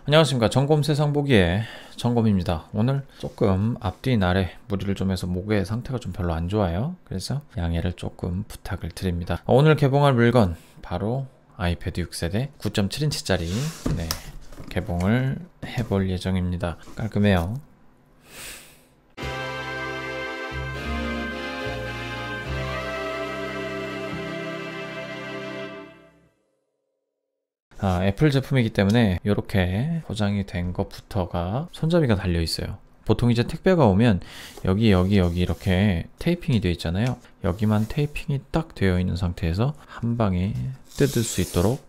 안녕하십니까. 점검 세상 보기의 점검입니다. 오늘 조금 앞뒤 날에 무리를 좀 해서 목의 상태가 좀 별로 안 좋아요. 그래서 양해를 조금 부탁을 드립니다. 오늘 개봉할 물건 바로 아이패드 6세대 9.7인치짜리 개봉을 해볼 예정입니다. 깔끔해요. 애플 제품이기 때문에 이렇게 포장이 된 것부터가 손잡이가 달려 있어요. 보통 이제 택배가 오면 여기 이렇게 테이핑이 되어 있잖아요. 여기만 테이핑이 딱 되어 있는 상태에서 한 방에 뜯을 수 있도록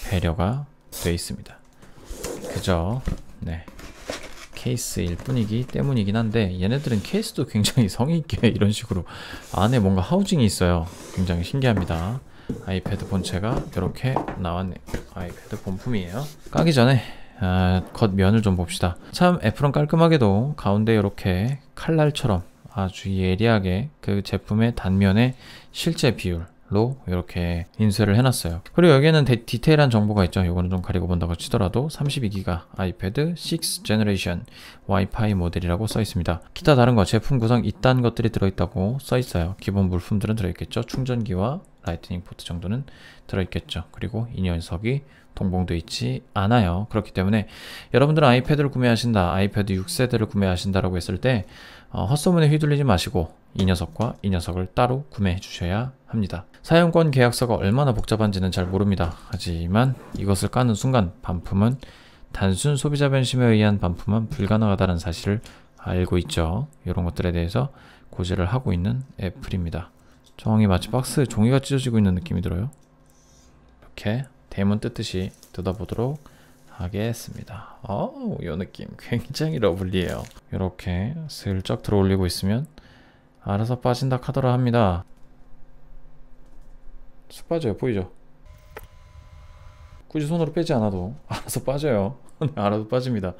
배려가 되어 있습니다. 그저 케이스일 뿐이기 때문이긴 한데, 얘네들은 케이스도 굉장히 성의 있게 이런 식으로 안에 뭔가 하우징이 있어요. 굉장히 신기합니다. 아이패드 본체가 이렇게 나왔네요. 아이패드 본품이에요. 까기 전에 겉면을 좀 봅시다. 참 애플은 깔끔하게도 가운데 이렇게 칼날처럼 아주 예리하게 그 제품의 단면의 실제 비율로 이렇게 인쇄를 해놨어요. 그리고 여기에는 디테일한 정보가 있죠. 이거는 좀 가리고 본다고 치더라도 32기가 아이패드 6 제너레이션 와이파이 모델이라고 써 있습니다. 기타 다른 거 제품 구성 이딴 것들이 들어있다고 써 있어요. 기본 물품들은 들어있겠죠. 충전기와 라이트닝 포트 정도는 들어있겠죠. 그리고 이 녀석이 동봉되어 있지 않아요. 그렇기 때문에 여러분들은 아이패드를 구매하신다, 아이패드 6세대를 구매하신다라고 했을 때 헛소문에 휘둘리지 마시고 이 녀석과 이 녀석을 따로 구매해 주셔야 합니다. 사용권 계약서가 얼마나 복잡한지는 잘 모릅니다. 하지만 이것을 까는 순간 반품은 단순 소비자 변심에 의한 반품은 불가능하다는 사실을 알고 있죠. 이런 것들에 대해서 고지를 하고 있는 애플입니다. 정이 마치 박스 종이가 찢어지고 있는 느낌이 들어요. 이렇게 대문 뜯듯이 뜯어보도록 하겠습니다. 이 느낌 굉장히 러블리해요. 이렇게 슬쩍 들어 올리고 있으면 알아서 빠진다 하더라 합니다. 쑥 빠져요. 보이죠? 굳이 손으로 빼지 않아도 알아서 빠져요. 알아서 빠집니다.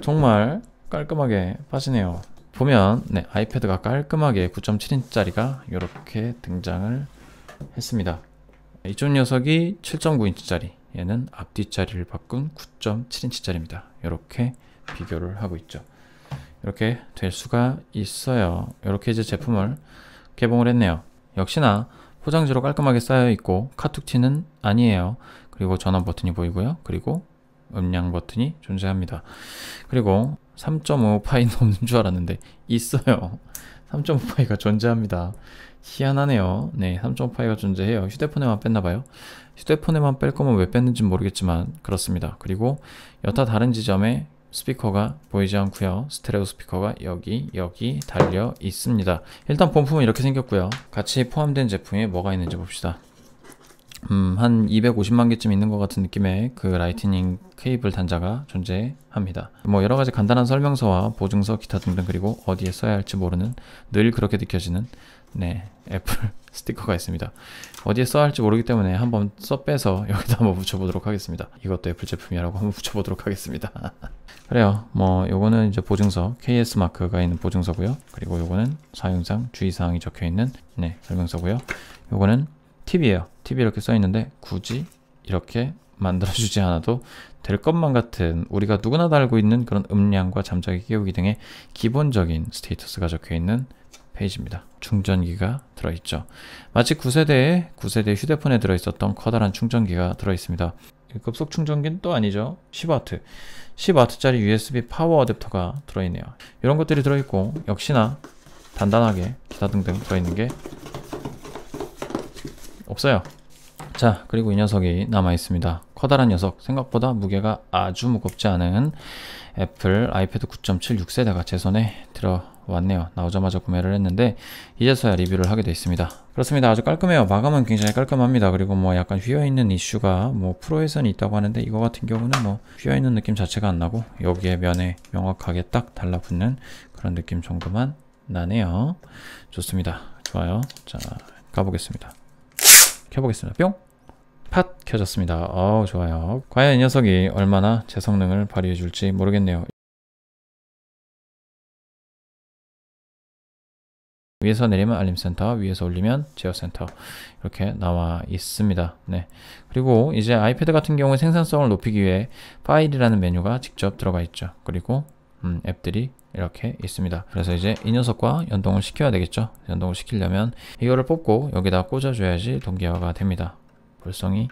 정말 깔끔하게 빠지네요. 보면 아이패드가 깔끔하게 9.7인치짜리가 이렇게 등장을 했습니다. 이쪽 녀석이 7.9인치짜리, 얘는 앞뒤짜리를 바꾼 9.7인치짜리입니다. 이렇게 비교를 하고 있죠. 이렇게 될 수가 있어요. 이렇게 이제 제품을 개봉을 했네요. 역시나 포장지로 깔끔하게 쌓여 있고 카툭티는 아니에요. 그리고 전원 버튼이 보이고요. 그리고 음량 버튼이 존재합니다. 그리고 3.5파이는 없는 줄 알았는데 있어요. 3.5파이가 존재합니다. 희한하네요. 3.5파이가 존재해요. 휴대폰에만 뺐나봐요. 휴대폰에만 뺄 거면 왜 뺐는지 모르겠지만 그렇습니다. 그리고 여타 다른 지점에 스피커가 보이지 않고요. 스테레오 스피커가 여기 달려 있습니다. 일단 본품은 이렇게 생겼고요. 같이 포함된 제품에 뭐가 있는지 봅시다. 한 250만 개쯤 있는 것 같은 느낌의 그 라이트닝 케이블 단자가 존재합니다. 뭐 여러가지 간단한 설명서와 보증서 기타 등등, 그리고 어디에 써야 할지 모르는 늘 그렇게 느껴지는 애플 스티커가 있습니다. 어디에 써야 할지 모르기 때문에 한번 빼서 여기다 한번 붙여보도록 하겠습니다. 이것도 애플 제품이라고 한번 붙여보도록 하겠습니다. 그래요. 뭐 요거는 이제 보증서, KS 마크가 있는 보증서고요. 그리고 요거는 사용상 주의사항이 적혀있는 설명서고요. 요거는 팁이에요. 팁이 이렇게 써있는데 굳이 이렇게 만들어주지 않아도 될 것만 같은, 우리가 누구나 다 알고 있는 그런 음량과 잠자기 깨우기 등의 기본적인 스테이터스가 적혀있는 페이지입니다. 충전기가 들어있죠. 마치 9세대 휴대폰에 들어있었던 커다란 충전기가 들어있습니다. 급속 충전기는 또 아니죠. 10W 10W짜리 USB 파워 어댑터가 들어있네요. 이런 것들이 들어있고, 역시나 단단하게 기타 등등 들어있는 게 없어요. 자, 그리고 이 녀석이 남아있습니다. 커다란 녀석, 생각보다 무게가 아주 무겁지 않은 애플 아이패드 9.7 6세대가 제 손에 들어왔네요. 나오자마자 구매를 했는데 이제서야 리뷰를 하게 되어 있습니다. 그렇습니다. 아주 깔끔해요. 마감은 굉장히 깔끔합니다. 그리고 뭐 약간 휘어있는 이슈가 뭐 프로에서는 있다고 하는데, 이거 같은 경우는 뭐 휘어있는 느낌 자체가 안 나고 여기에 면에 명확하게 딱 달라붙는 그런 느낌 정도만 나네요. 좋습니다. 좋아요. 자, 가보겠습니다. 켜보겠습니다. 뿅! 팟! 켜졌습니다. 좋아요. 과연 이 녀석이 얼마나 제 성능을 발휘해 줄지 모르겠네요. 위에서 내리면 알림센터, 위에서 올리면 제어센터 이렇게 나와 있습니다. 네. 그리고 이제 아이패드 같은 경우에 생산성을 높이기 위해 파일이라는 메뉴가 직접 들어가 있죠. 그리고 앱들이 이렇게 있습니다. 그래서 이제 이 녀석과 연동을 시켜야 되겠죠. 연동을 시키려면 이거를 뽑고 여기다 꽂아줘야지 동기화가 됩니다. 볼성이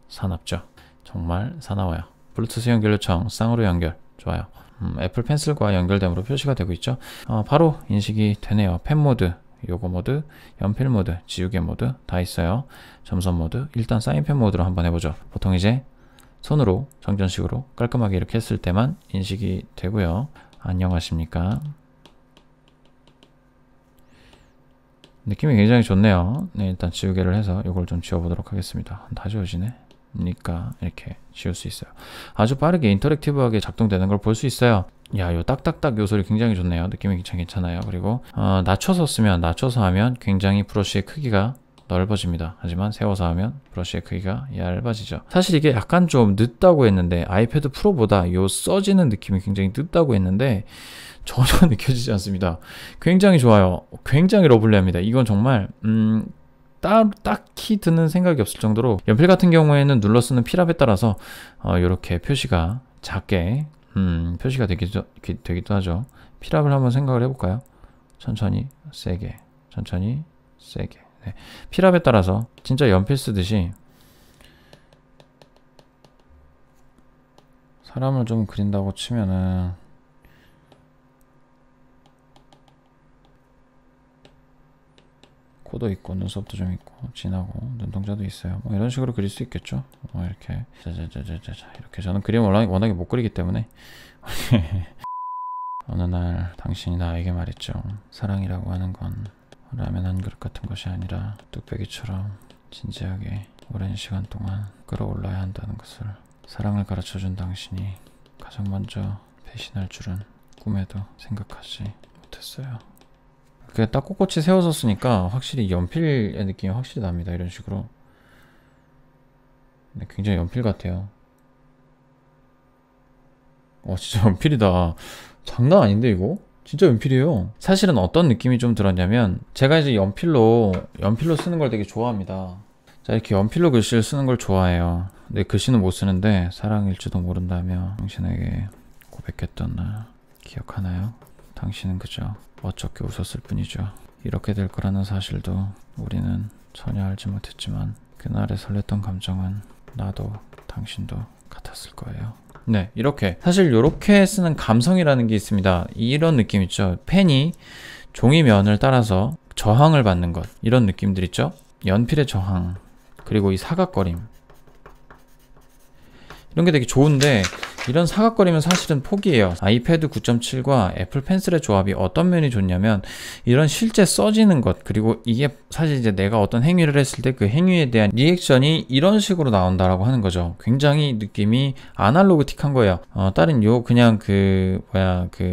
사납죠. 정말 사나워요. 블루투스 연결 요청, 쌍으로 연결. 좋아요. 애플 펜슬과 연결됨으로 표시가 되고 있죠. 바로 인식이 되네요. 펜 모드, 요거 모드, 연필 모드, 지우개 모드 다 있어요. 점선 모드, 일단 사인펜 모드로 한번 해보죠. 보통 이제 손으로 정전식으로 깔끔하게 이렇게 했을 때만 인식이 되고요. 안녕하십니까. 느낌이 굉장히 좋네요. 네, 일단 지우개를 해서 이걸 좀 지워보도록 하겠습니다. 다 지워지네. 니까 이렇게 지울 수 있어요. 아주 빠르게 인터랙티브하게 작동되는 걸 볼 수 있어요. 야, 요 딱딱딱 요 소리 굉장히 좋네요. 느낌이 굉장히 괜찮아요. 그리고 낮춰서 쓰면, 낮춰서 하면 굉장히 브러쉬의 크기가 넓어집니다. 하지만 세워서 하면 브러쉬의 크기가 얇아지죠. 사실 이게 약간 좀 늦다고 했는데, 아이패드 프로보다 요 써지는 느낌이 굉장히 늦다고 했는데 전혀 느껴지지 않습니다. 굉장히 좋아요. 굉장히 러블리합니다. 이건 정말 딱히 드는 생각이 없을 정도로, 연필 같은 경우에는 눌러 쓰는 필압에 따라서 이렇게 표시가 작게 표시가 되기도 하죠. 필압을 한번 생각을 해볼까요? 천천히 세게, 천천히 세게. 네. 필압에 따라서 진짜 연필 쓰듯이 사람을 좀 그린다고 치면은 코도 있고 눈썹도 좀 있고 진하고 눈동자도 있어요. 뭐 이런 식으로 그릴 수 있겠죠. 뭐 이렇게 자자자자자 이렇게. 저는 그림 워낙에 못 그리기 때문에 어느 날 당신이 나에게 말했죠. 사랑이라고 하는 건 라면 한 그릇 같은 것이 아니라 뚝배기처럼 진지하게 오랜 시간 동안 끌어올라야 한다는 것을, 사랑을 가르쳐준 당신이 가장 먼저 배신할 줄은 꿈에도 생각하지 못했어요. 그게 딱 꼿꼿이 세워서 쓰니까 확실히 연필의 느낌이 확실히 납니다. 이런 식으로. 네, 굉장히 연필 같아요. 진짜 연필이다. 장난 아닌데 이거? 진짜 연필이에요. 사실은 어떤 느낌이 좀 들었냐면, 제가 이제 연필로 쓰는 걸 되게 좋아합니다. 자, 이렇게 연필로 글씨를 쓰는 걸 좋아해요. 근데 글씨는 못 쓰는데 사랑일지도 모른다며 당신에게 고백했던 날 기억하나요? 당신은 그저 어떻게 웃었을 뿐이죠. 이렇게 될 거라는 사실도 우리는 전혀 알지 못했지만 그날의 설렜던 감정은 나도 당신도 같았을 거예요. 네, 이렇게 사실 이렇게 쓰는 감성이라는 게 있습니다. 이런 느낌 있죠. 펜이 종이면을 따라서 저항을 받는 것, 이런 느낌들 있죠. 연필의 저항, 그리고 이 사각거림, 이런 게 되게 좋은데, 이런 사각거리면 사실은 포기해요. 아이패드 9.7과 애플 펜슬의 조합이 어떤 면이 좋냐면, 이런 실제 써지는 것, 그리고 이게 사실 이제 내가 어떤 행위를 했을 때 그 행위에 대한 리액션이 이런 식으로 나온다라고 하는 거죠. 굉장히 느낌이 아날로그틱한 거예요. 다른 그냥 그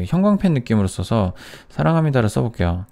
형광펜 느낌으로 써서 사랑합니다를 써볼게요.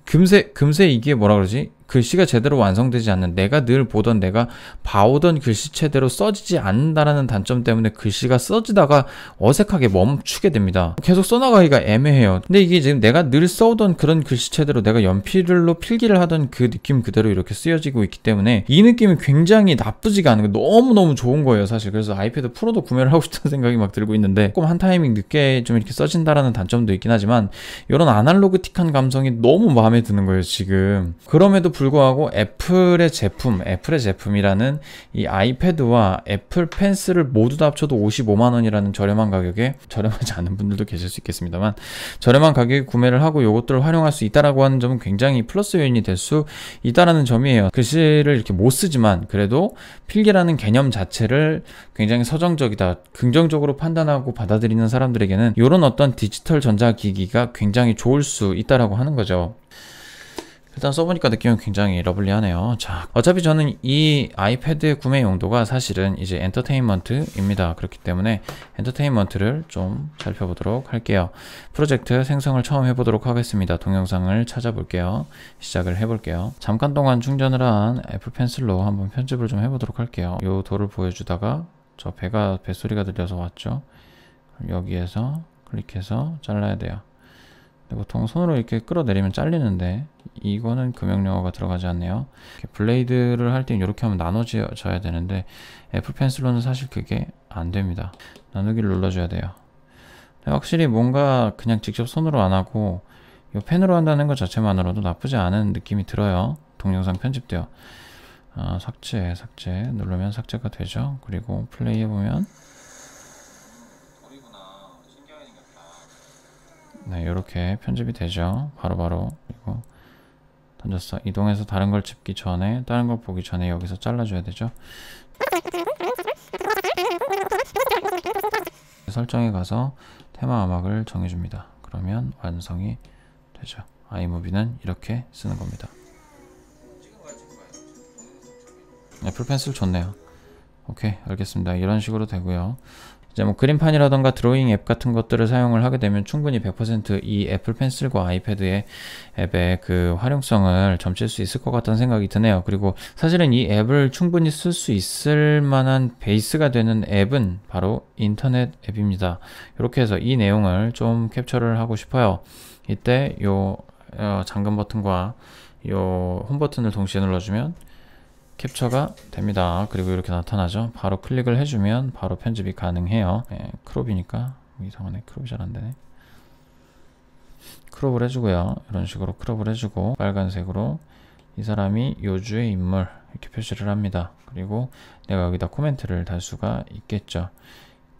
금세 이게 뭐라 그러지? 글씨가 제대로 완성되지 않는, 내가 늘 보던, 내가 봐오던 글씨체대로 써지지 않는다라는 단점 때문에 글씨가 써지다가 어색하게 멈추게 됩니다. 계속 써나가기가 애매해요. 근데 이게 지금 내가 늘 써오던 그런 글씨체대로 내가 연필로 필기를 하던 그 느낌 그대로 이렇게 쓰여지고 있기 때문에 이 느낌이 굉장히 나쁘지가 않은 거, 너무너무 좋은 거예요 사실. 그래서 아이패드 프로도 구매를 하고 싶다는 생각이 막 들고 있는데, 조금 한 타이밍 늦게 좀 이렇게 써진다라는 단점도 있긴 하지만 이런 아날로그틱한 감성이 너무 마음에 드는 거예요 지금. 그럼에도 불구하고 애플의 제품이라는 이 아이패드와 애플 펜슬을 모두 다 합쳐도 55만 원이라는 저렴한 가격에, 저렴하지 않은 분들도 계실 수 있겠습니다만 저렴한 가격에 구매를 하고 이것들을 활용할 수 있다라고 하는 점은 굉장히 플러스 요인이 될 수 있다라는 점이에요. 글씨를 이렇게 못 쓰지만 그래도 필기라는 개념 자체를 굉장히 서정적이다, 긍정적으로 판단하고 받아들이는 사람들에게는 이런 어떤 디지털 전자기기가 굉장히 좋을 수 있다라고 하는 거죠. 일단 써보니까 느낌은 굉장히 러블리하네요. 자, 어차피 저는 이 아이패드의 구매 용도가 사실은 이제 엔터테인먼트입니다. 그렇기 때문에 엔터테인먼트를 좀 살펴보도록 할게요. 프로젝트 생성을 처음 해보도록 하겠습니다. 동영상을 찾아볼게요. 시작을 해볼게요. 잠깐 동안 충전을 한 애플 펜슬로 한번 편집을 좀 해보도록 할게요. 요 도를 보여주다가 저 뱃소리가 들려서 왔죠. 여기에서 클릭해서 잘라야 돼요. 보통 손으로 이렇게 끌어내리면 잘리는데 이거는 금형용어가 들어가지 않네요. 블레이드를 할 때 이렇게 하면 나눠져야 되는데 애플 펜슬로는 사실 그게 안 됩니다. 나누기를 눌러줘야 돼요. 확실히 뭔가 그냥 직접 손으로 안 하고 이 펜으로 한다는 것 자체만으로도 나쁘지 않은 느낌이 들어요. 동영상 편집돼요. 삭제 누르면 삭제가 되죠. 그리고 플레이 해보면 네, 이렇게 편집이 되죠. 바로바로. 그리고 던졌어. 이동해서 다른 걸 찍기 전에, 다른 걸 보기 전에 여기서 잘라줘야 되죠. 설정에 가서 테마 음악을 정해줍니다. 그러면 완성이 되죠. 아이무비는 이렇게 쓰는 겁니다. 애플 펜슬 좋네요. 오케이, 알겠습니다. 이런 식으로 되고요. 이제 뭐 그림판이라던가 드로잉 앱 같은 것들을 사용을 하게 되면 충분히 100% 이 애플 펜슬과 아이패드의 앱의 그 활용성을 점칠 수 있을 것 같다는 생각이 드네요. 그리고 사실은 이 앱을 충분히 쓸 수 있을 만한 베이스가 되는 앱은 바로 인터넷 앱입니다. 이렇게 해서 이 내용을 좀 캡처를 하고 싶어요. 이때 요 잠금 버튼과 요 홈 버튼을 동시에 눌러주면 캡처가 됩니다. 그리고 이렇게 나타나죠. 바로 클릭을 해주면 바로 편집이 가능해요. 크롭이니까 이상하네. 크롭이 잘 안되네. 크롭을 해주고요. 이런 식으로 크롭을 해주고 빨간색으로 이 사람이 요주의 인물 이렇게 표시를 합니다. 그리고 내가 여기다 코멘트를 달 수가 있겠죠.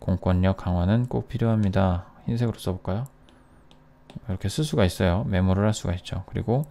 공권력 강화는 꼭 필요합니다. 흰색으로 써볼까요? 이렇게 쓸 수가 있어요. 메모를 할 수가 있죠. 그리고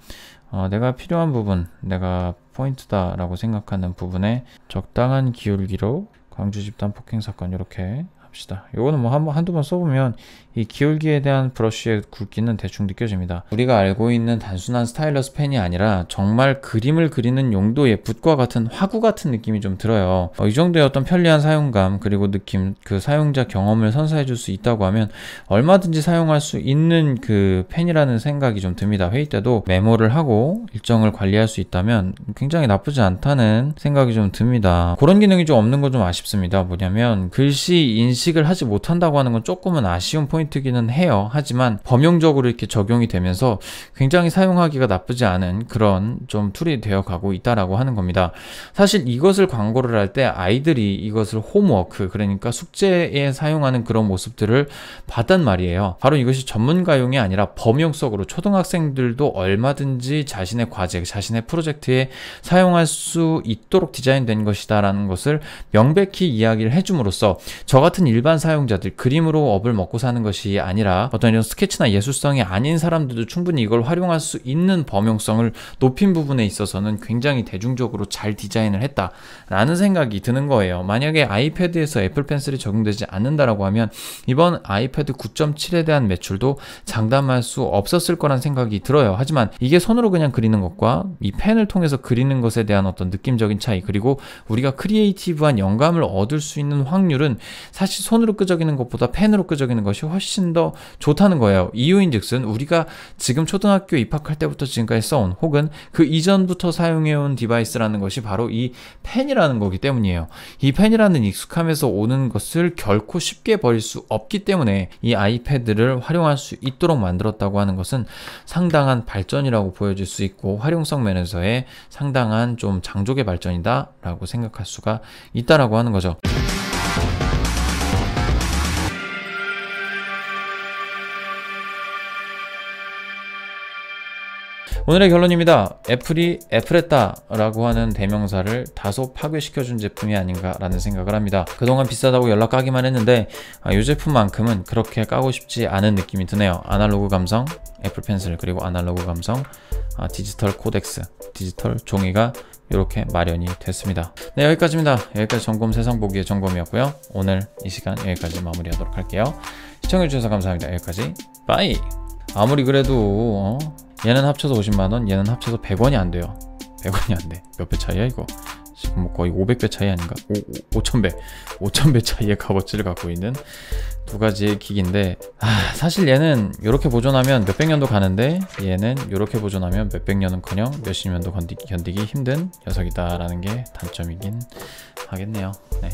내가 필요한 부분, 내가 포인트다 라고 생각하는 부분에 적당한 기울기로 광주 집단 폭행 사건 이렇게 합시다. 요거는 뭐 한두 번 써보면 이 기울기에 대한 브러쉬의 굵기는 대충 느껴집니다. 우리가 알고 있는 단순한 스타일러스 펜이 아니라 정말 그림을 그리는 용도의 붓과 같은 화구 같은 느낌이 좀 들어요. 이 정도의 어떤 편리한 사용감 그리고 느낌, 그 사용자 경험을 선사해 줄 수 있다고 하면 얼마든지 사용할 수 있는 그 펜이라는 생각이 좀 듭니다. 회의 때도 메모를 하고 일정을 관리할 수 있다면 굉장히 나쁘지 않다는 생각이 좀 듭니다. 그런 기능이 좀 없는 건 좀 아쉽습니다. 뭐냐면 글씨 인식을 하지 못한다고 하는 건 조금은 아쉬운 포인트기는 해요. 하지만 범용적으로 이렇게 적용이 되면서 굉장히 사용하기가 나쁘지 않은 그런 좀 툴이 되어 가고 있다라고 하는 겁니다. 사실 이것을 광고를 할 때 아이들이 이것을 홈워크, 그러니까 숙제에 사용하는 그런 모습들을 봤단 말이에요. 바로 이것이 전문가용이 아니라 범용성으로 초등학생들도 얼마든지 자신의 과제, 자신의 프로젝트에 사용할 수 있도록 디자인된 것이다 라는 것을 명백히 이야기를 해줌으로써 저 같은 일반 사용자들, 그림으로 업을 먹고 사는 것이 아니라 어떤 이런 스케치나 예술성이 아닌 사람들도 충분히 이걸 활용할 수 있는 범용성을 높인 부분에 있어서는 굉장히 대중적으로 잘 디자인을 했다라는 생각이 드는 거예요. 만약에 아이패드에서 애플 펜슬이 적용되지 않는다라고 하면 이번 아이패드 9.7에 대한 매출도 장담할 수 없었을 거란 생각이 들어요. 하지만 이게 손으로 그냥 그리는 것과 이 펜을 통해서 그리는 것에 대한 어떤 느낌적인 차이, 그리고 우리가 크리에이티브한 영감을 얻을 수 있는 확률은 사실 손으로 끄적이는 것보다 펜으로 끄적이는 것이 훨씬 더 좋다는 거예요. 이유인즉슨 우리가 지금 초등학교 입학할 때부터 지금까지 써온 혹은 그 이전부터 사용해온 디바이스라는 것이 바로 이 펜이라는 거기 때문이에요. 이 펜이라는 익숙함에서 오는 것을 결코 쉽게 버릴 수 없기 때문에 이 아이패드를 활용할 수 있도록 만들었다고 하는 것은 상당한 발전이라고 보여질 수 있고 활용성 면에서의 상당한 좀 장족의 발전이다 라고 생각할 수가 있다라고 하는 거죠. 오늘의 결론입니다. 애플이 애플했다 라고 하는 대명사를 다소 파괴시켜준 제품이 아닌가 라는 생각을 합니다. 그동안 비싸다고 연락 까기만 했는데 이 제품만큼은 그렇게 까고 싶지 않은 느낌이 드네요. 아날로그 감성, 애플 펜슬, 그리고 아날로그 감성, 디지털 코덱스, 디지털 종이가 이렇게 마련이 됐습니다. 네, 여기까지입니다. 여기까지 점검 세상 보기의 점검이었고요. 오늘 이 시간 여기까지 마무리하도록 할게요. 시청해주셔서 감사합니다. 여기까지 빠이. 아무리 그래도 얘는 합쳐서 50만원, 얘는 합쳐서 100원이 안 돼요. 100원이 안 돼. 몇 배 차이야 이거? 지금 뭐 거의 500배 차이 아닌가? 5,000배 차이의 값어치를 갖고 있는 두 가지의 기기인데 사실 얘는 이렇게 보존하면 몇백 년도 가는데 얘는 이렇게 보존하면 몇백 년은커녕 몇십 년도 견디기 힘든 녀석이다 라는 게 단점이긴 하겠네요. 네.